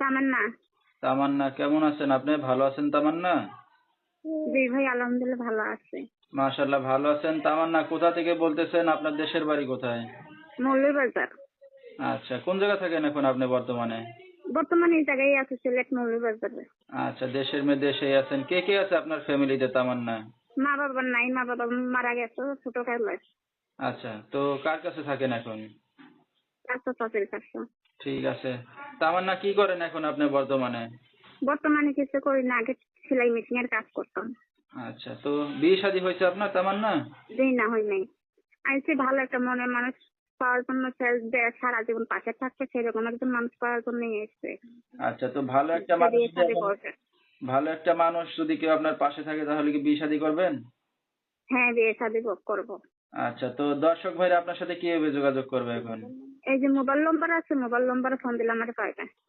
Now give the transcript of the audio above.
তামান্না। তামান্না, কেমন আছেন আপনি? ভালো আছেন তামান্না? জি ভাই, আলহামদুলিল্লাহ ভালো আছি। মাশাআল্লাহ, ভালো আছেন। তামান্না, কোথা থেকে বলতেছেন? আপনার দেশের বাড়ি কোথায়? মৌলভীবাজার। আচ্ছা, কোন জায়গা থাকেন এখন আপনি বর্তমানে? বর্তমানে এই জায়গায় আছি, সিলেট মৌলভীবাজারে। আচ্ছা, দেশের মেয়ে দেশেই আছেন। কে কে আছে আপনার ফ্যামিলিতে তামান্না? মা বাবা নাই, মা বাবা মারা গেছে ছোটকালে। আচ্ছা, তো কার কাছে থাকেন এখন? চাচা চাচির কাছে। ঠিক আছে। তামান্না, কি করেন এখন আপনি বর্তমানে? বর্তমানে কিছু করি না, আগে সেলাই মেশিন এর কাজ করতাম। আচ্ছা, তো বিয়ে শাদী হয়েছে আপনার তামান্না? জি না, হয় নাই। আইসি ভালো একটা মনের মানুষ পাওয়ার জন্য, সারা জীবন পাশে থাকবে সেরকম একজন মানুষ পাওয়ার জন্য এসছে। আচ্ছা, তো ভালো একটা সে মানুষ বিয়ে শাদী করবে। ভালো একটা মানুষ যদি কেউ আপনার পাশে থাকে তাহলে কি বিয়ে শাদী করবেন? হ্যাঁ, বিয়ে শাদী করবো। আচ্ছা, তো দর্শক ভাইরা আপনার সাথে কিভাবে যোগাযোগ করবে এখন? এই যে মোবাইল নম্বর আছে, মোবাইল নম্বরে ফোন দিলে আমাকে পাইবে।